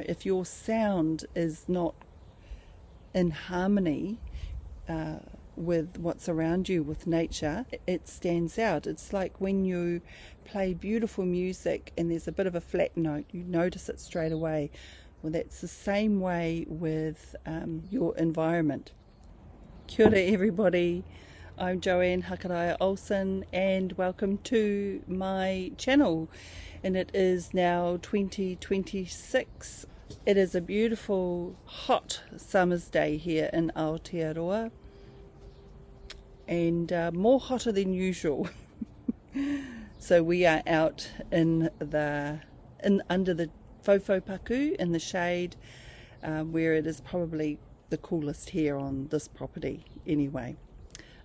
If your sound is not in harmony with what's around you, with nature, it stands out. It's like when you play beautiful music and there's a bit of a flat note, you notice it straight away. Well, that's the same way with your environment. Kia ora everybody, I'm Joanne Hakaraia Olsen and welcome to my channel. And it is now 2026. It is a beautiful hot summer's day here in Aotearoa, and more hotter than usual. So we are out in under the fofo paku in the shade, where it is probably the coolest here on this property anyway.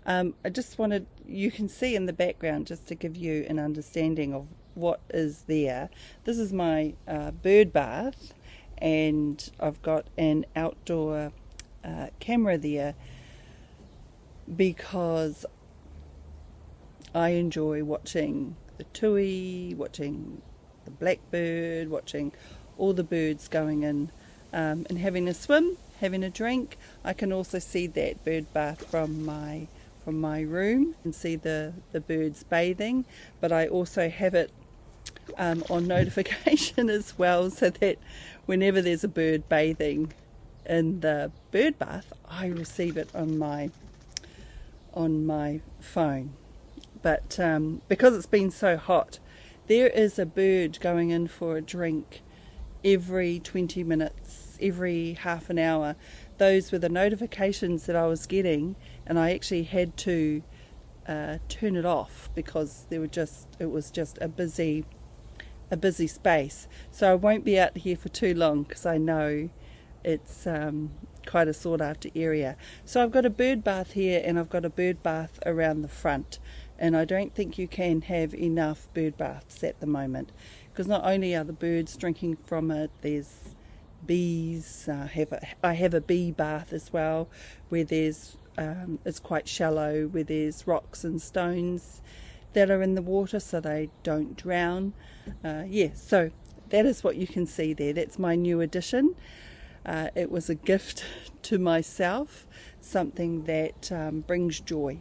I just wanted, you can see in the background, just to give you an understanding of what is there. This is my bird bath, and I've got an outdoor camera there because I enjoy watching the tui, watching the blackbird, watching all the birds going in and having a swim, having a drink. I can also see that bird bath from my room and see the birds bathing, but I also have it on notification as well, so that whenever there's a bird bathing in the bird bath, I receive it on my phone. But because it's been so hot, there is a bird going in for a drink every 20 minutes, every half an hour. Those were the notifications that I was getting, and I actually had to turn it off because it was just a busy space. So I won't be out here for too long because I know it's quite a sought after area. So I've got a bird bath here and I've got a bird bath around the front, and I don't think you can have enough bird baths at the moment, because not only are the birds drinking from it, there's bees. I have a bee bath as well, where there's it's quite shallow, where there's rocks and stones that are in the water so they don't drown. So that is what you can see there. That's my new addition. It was a gift to myself, something that brings joy.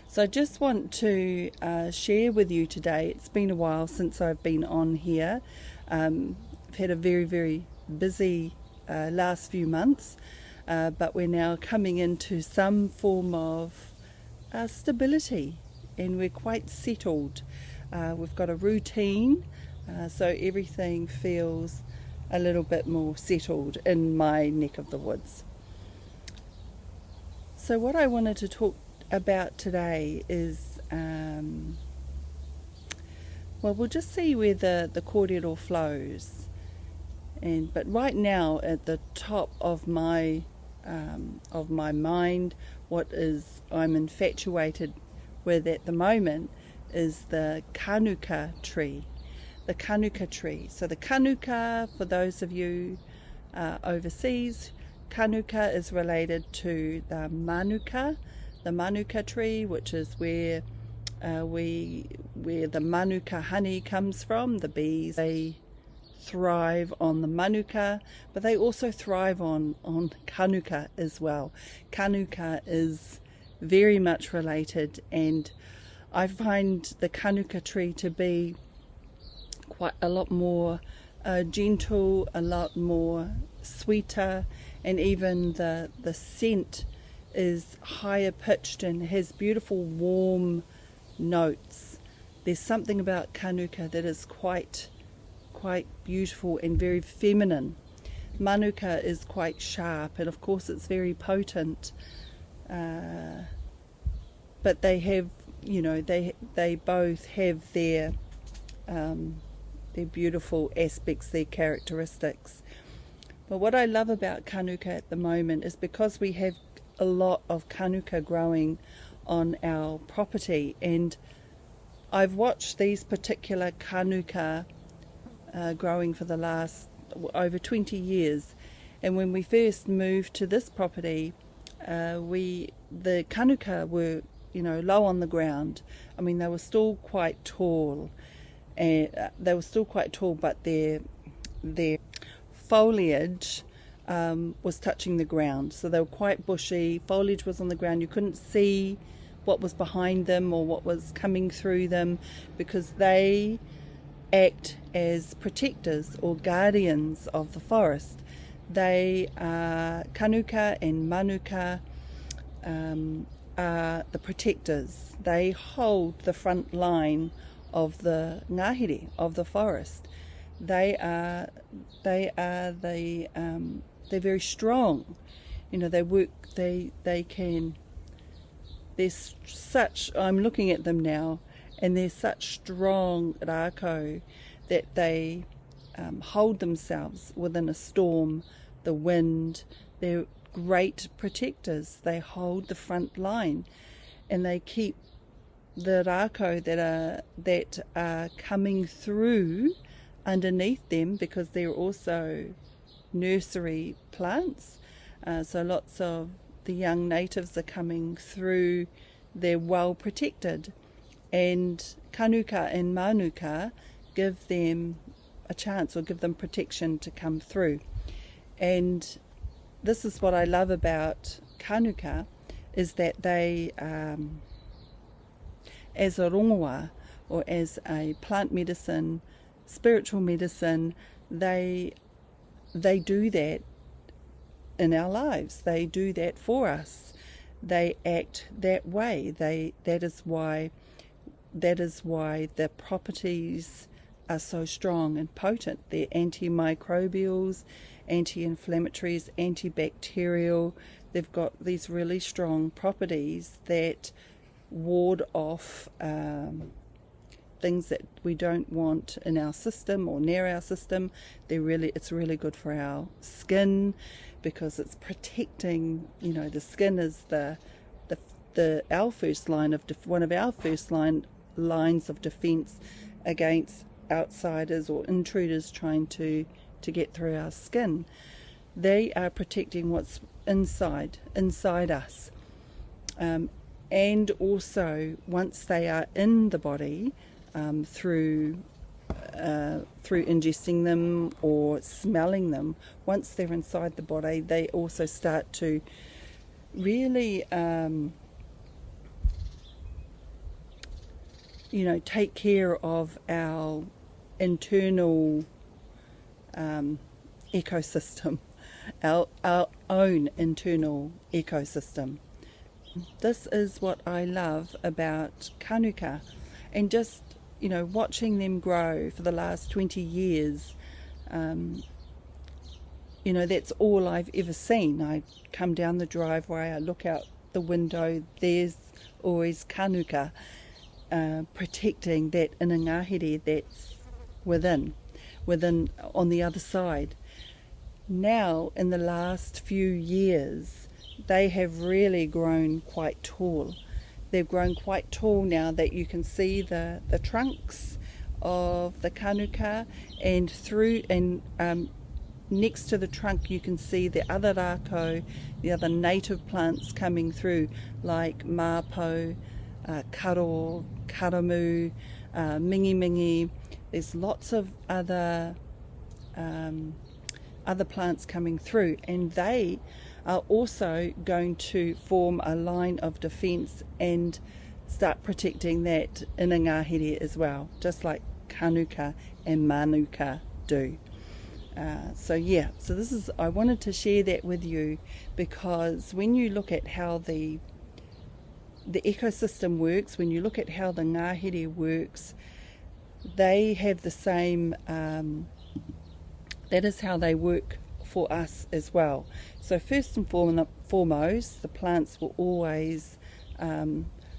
So I just want to share with you today. It's been a while since I've been on here. I've had a very, very busy last few months, but we're now coming into some form of stability, and we're quite settled. We've got a routine, so everything feels a little bit more settled in my neck of the woods. So what I wanted to talk about today is, we'll just see where the kōrero flows, but right now at the top of my mind, what is I'm infatuated with at the moment is the Kānuka tree. The Kānuka tree. So the Kānuka, for those of you overseas, Kānuka is related to the Mānuka tree, which is where the Mānuka honey comes from. The bees, they thrive on the Mānuka, but they also thrive on Kānuka as well. Kānuka is very much related, and I find the Kānuka tree to be quite a lot more gentle, a lot more sweeter, and even the scent is higher pitched and has beautiful warm notes. There's something about Kānuka that is quite beautiful and very feminine. Mānuka is quite sharp, and of course it's very potent, but they have, they both have their beautiful aspects, their characteristics. But what I love about Kānuka at the moment is because we have a lot of Kānuka growing on our property, and I've watched these particular Kānuka growing for the last over 20 years, and when we first moved to this property, the Kānuka were low on the ground. I mean, they were still quite tall, and they were still quite tall, but their foliage was touching the ground, so they were quite bushy. Foliage was on the ground. You couldn't see what was behind them or what was coming through them, because they act as protectors or guardians of the forest. They are Kānuka and Manuka, are the protectors. They hold the front line of the ngahere, of the forest. They're very strong. You know, they work. They can. There's such. I'm looking at them now, and they're such strong rākau that they hold themselves within a storm, the wind. They're great protectors. They hold the front line, and they keep the rākau that are coming through underneath them, because they're also nursery plants. So lots of the young natives are coming through. They're well protected, and Kānuka and Manuka give them a chance, or give them protection to come through. And this is what I love about Kānuka, is that they, as a rongoā, or as a plant medicine, spiritual medicine, they do that in our lives. They do that for us. They act that way. That is why the properties are so strong and potent. They're antimicrobials, anti-inflammatories, antibacterial. They've got these really strong properties that ward off things that we don't want in our system or near our system. It's really good for our skin, because it's protecting. You know, the skin is our first line of one of our first lines of defense against outsiders or intruders trying to get through our skin. They are protecting what's inside us, and also once they are in the body, through ingesting them or smelling them, once they're inside the body, they also start to really take care of our internal ecosystem, our own internal ecosystem. This is what I love about Kānuka, and just watching them grow for the last 20 years. That's all I've ever seen. I come down the driveway, I look out the window, there's always Kānuka protecting that inner ngahere that's within on the other side. Now, in the last few years, they have really grown quite tall. They've grown quite tall now that you can see the trunks of the Kānuka, and next to the trunk you can see the other rākau, the other native plants coming through, like māpau, karo, karamu, mingi mingi. There's lots of other plants coming through, and they are also going to form a line of defense and start protecting that inner ngahere as well, just like Kānuka and Manuka do. So I wanted to share that with you, because when you look at how the ecosystem works, when you look at how the ngahere works, they have the same, that is how they work for us as well. So first and foremost, the plants will always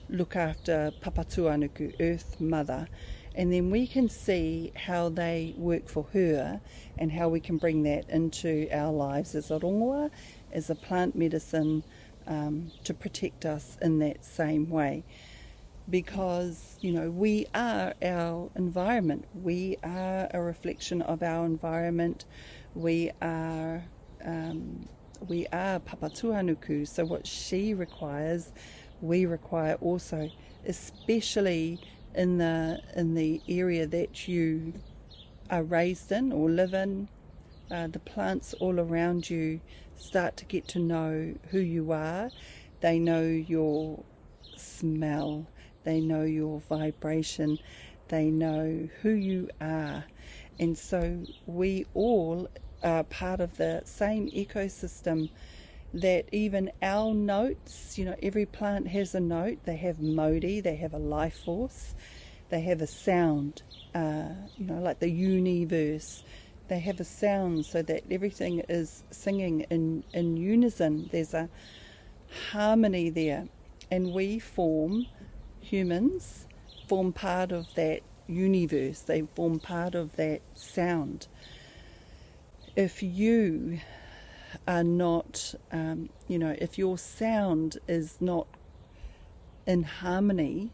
look after Papatūānuku, Earth Mother, and then we can see how they work for her and how we can bring that into our lives as a rongoā, as a plant medicine, to protect us in that same way. Because we are our environment. We are a reflection of our environment. We are Papatūānuku, so what she requires, we require also, especially in the area that you are raised in or live in. The plants all around you start to get to know who you are. They know your smell, they know your vibration, they know who you are. And so we all are part of the same ecosystem, that even our notes, every plant has a note. They have modi, they have a life force, they have a sound, like the universe. They have a sound so that everything is singing in unison. There's a harmony there. And humans form part of that universe. They form part of that sound. If you are not, if your sound is not in harmony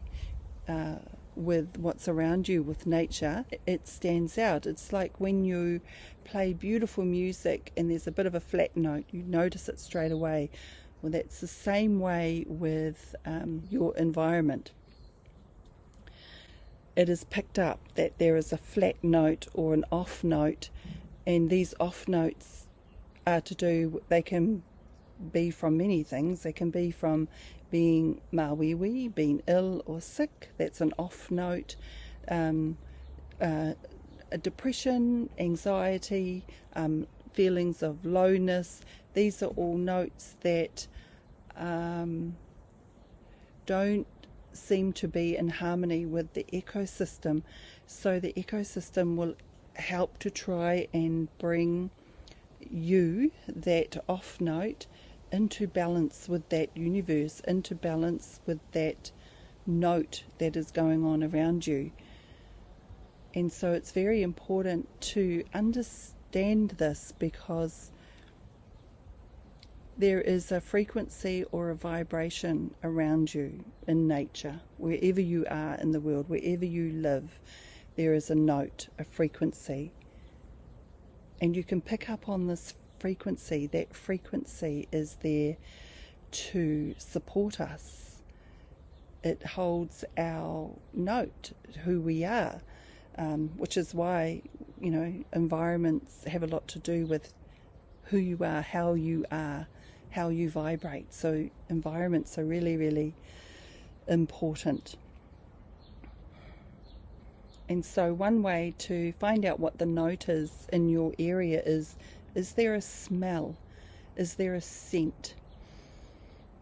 with what's around you, with nature, it stands out. It's like when you play beautiful music and there's a bit of a flat note, you notice it straight away. Well, that's the same way with your environment. It is picked up that there is a flat note or an off note, and these off notes are they can be from many things. They can be from being mawīwi, being ill or sick. That's an off note. A depression, anxiety, feelings of lowness. These are all notes that don't seem to be in harmony with the ecosystem. So the ecosystem will help to try and bring you, that off note, into balance with that universe, into balance with that note that is going on around you. And so it's very important to understand this, because there is a frequency or a vibration around you in nature. Wherever you are in the world, wherever you live, there is a note, a frequency. And you can pick up on this frequency. That frequency is there to support us. It holds our note, who we are, which is why, environments have a lot to do with who you are, how you vibrate. So environments are really, really important. And so one way to find out what the note is in your area is there a smell? Is there a scent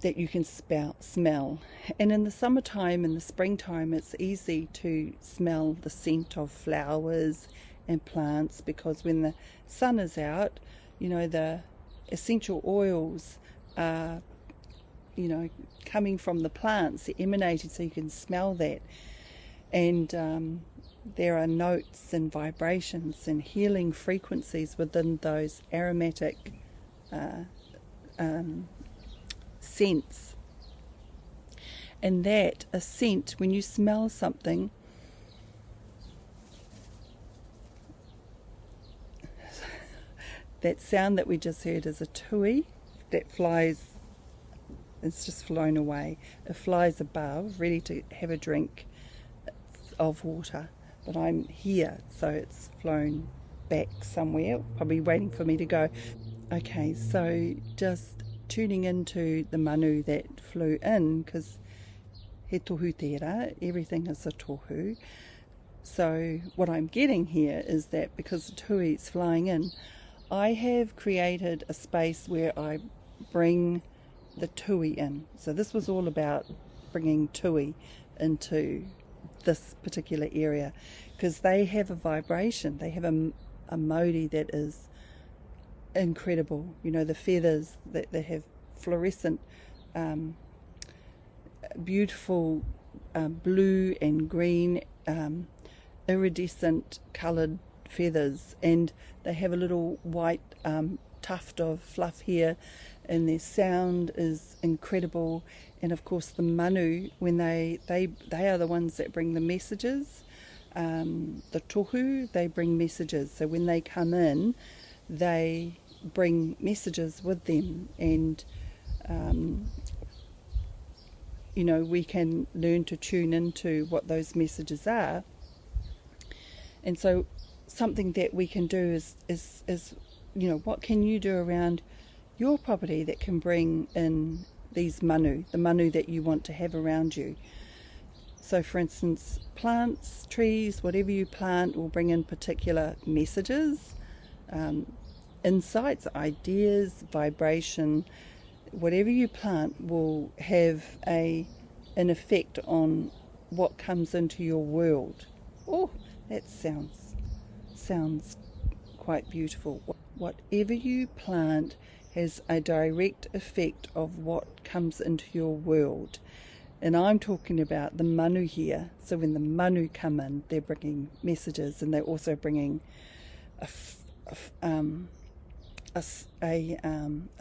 that you can smell? And in the summertime, in the springtime, it's easy to smell the scent of flowers and plants, because when the sun is out, the essential oils are, coming from the plants, they're emanating, so you can smell that. And there are notes and vibrations and healing frequencies within those aromatic scents. And that, a scent, when you smell something, that sound that we just heard is a tui that flies, it's just flown away. It flies above, ready to have a drink of water. But I'm here, so it's flown back somewhere, probably waiting for me to go. Okay, so just tuning into the manu that flew in, because he tohu tērā, everything is a tohu. So what I'm getting here is that because the tui is flying in, I have created a space where I bring the tui in. So this was all about bringing tui into this particular area, because they have a vibration, they have a modi that is incredible. The feathers, that they have fluorescent, beautiful blue and green, iridescent coloured feathers, and they have a little white tuft of fluff here, and their sound is incredible. And of course the manu, when they are the ones that bring the messages, the tohu, they bring messages. So when they come in, they bring messages with them, and we can learn to tune into what those messages are. And so something that we can do is what can you do around your property that can bring in these the manu that you want to have around you. So for instance, plants, trees, whatever you plant will bring in particular messages, insights, ideas, vibration. Whatever you plant will have an effect on what comes into your world. Oh, that sounds quite beautiful. Whatever you plant has a direct effect of what comes into your world. And I'm talking about the manu here. So when the manu come in, they're bringing messages, and they're also bringing a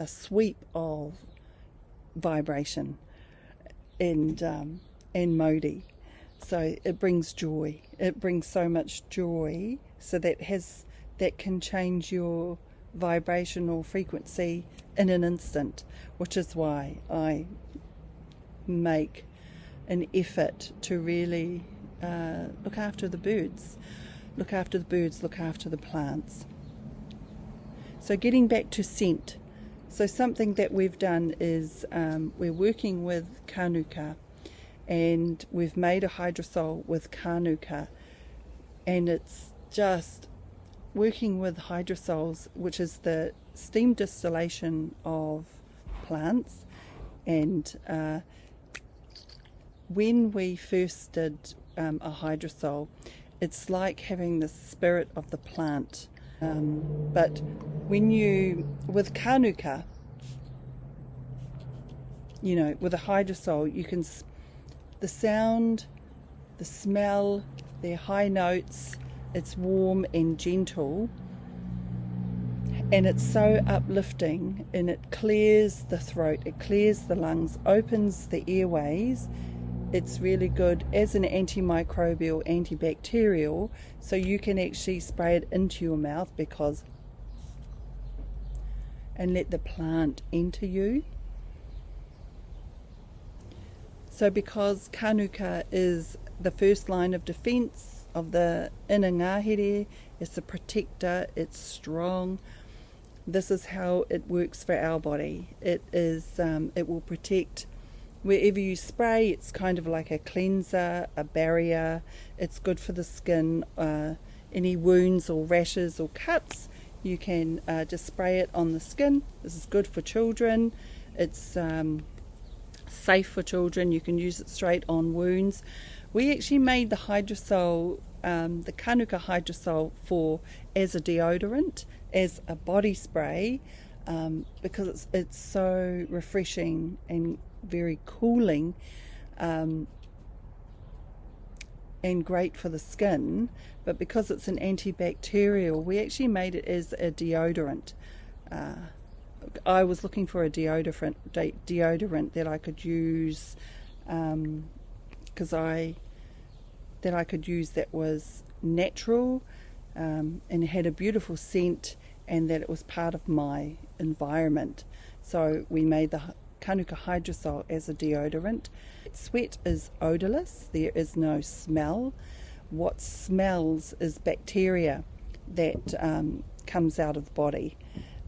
sweep of vibration and mauri. So it brings joy. It brings so much joy. So that can change your vibrational frequency in an instant, which is why I make an effort to really look after the birds, look after the plants. So getting back to scent, so something that we've done is we're working with Kānuka, and we've made a hydrosol with Kānuka, and it's just working with hydrosols, which is the steam distillation of plants. And when we first did a hydrosol, it's like having the spirit of the plant. But with Kānuka, with a hydrosol, you can, the sound, the smell, their high notes, it's warm and gentle, and it's so uplifting, and it clears the throat, it clears the lungs, opens the airways. It's really good as an antimicrobial, antibacterial, so you can actually spray it into your mouth and let the plant enter you. So because Kānuka is the first line of defense of the inner ngahere, it's a protector, it's strong. This is how it works for our body. It will protect wherever you spray. It's kind of like a cleanser, a barrier. It's good for the skin. Any wounds or rashes or cuts, you can just spray it on the skin. This is good for children. It's safe for children. You can use it straight on wounds. We actually made the hydrosol, the Kānuka hydrosol, as a deodorant, as a body spray, because it's so refreshing and very cooling, and great for the skin. But because it's an antibacterial, we actually made it as a deodorant. I was looking for a deodorant that I could use, that I could use that was natural, and had a beautiful scent, and that it was part of my environment. So we made the Kānuka hydrosol as a deodorant. Sweat is odorless. There is no smell. What smells is bacteria that comes out of the body.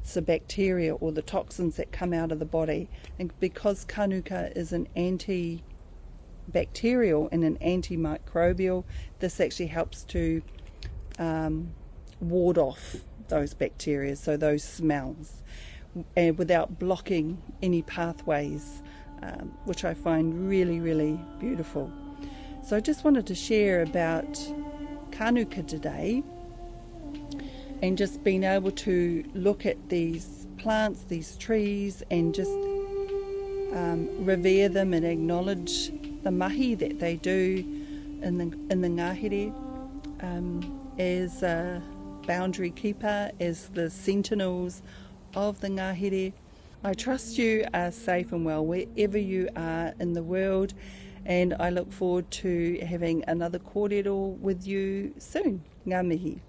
It's the bacteria or the toxins that come out of the body. And because Kānuka is an antibacterial and an antimicrobial, this actually helps to ward off those bacteria, so those smells, and without blocking any pathways, which I find really, really beautiful. So I just wanted to share about Kānuka today, and just being able to look at these plants, these trees, and just revere them and acknowledge the mahi that they do in the ngahere, as a boundary keeper, as the sentinels of the ngahere. I trust you are safe and well wherever you are in the world, and I look forward to having another kōrero with you soon. Ngā mihi.